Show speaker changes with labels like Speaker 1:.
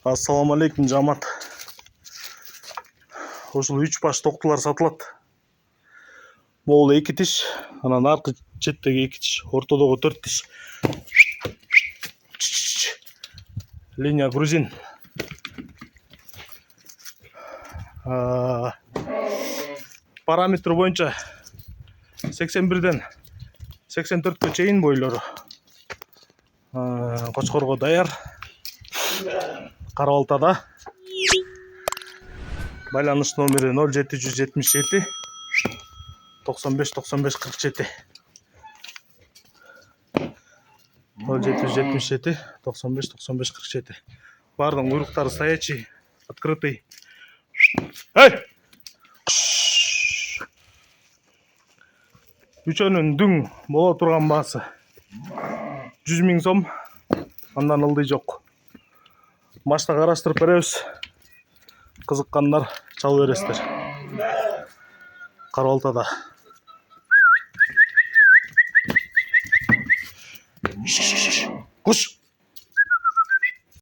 Speaker 1: Assalamu алейкум жамат. Ошол 3 баш токтулар сатылат. Могул 2 тиш, анан аркы четтеги 2 тиш, ортодогу 4 тиш. Линия грузин. Параметр боюнча 81ден 84кө чейин бойлору. Кочкорго даяр. Кара Балтада. Байланыш номери 0777 95 95 47. 0777 95 95 47. Бардын куйруктары стоячий, открытый. Эй! Үчөнүн дүң боло турган баасы 100 000 сом. Андан ылдый жок. Машта караштырып беребиз. Кызыккандар чалып бересиздер. Кара Балтада. Куш.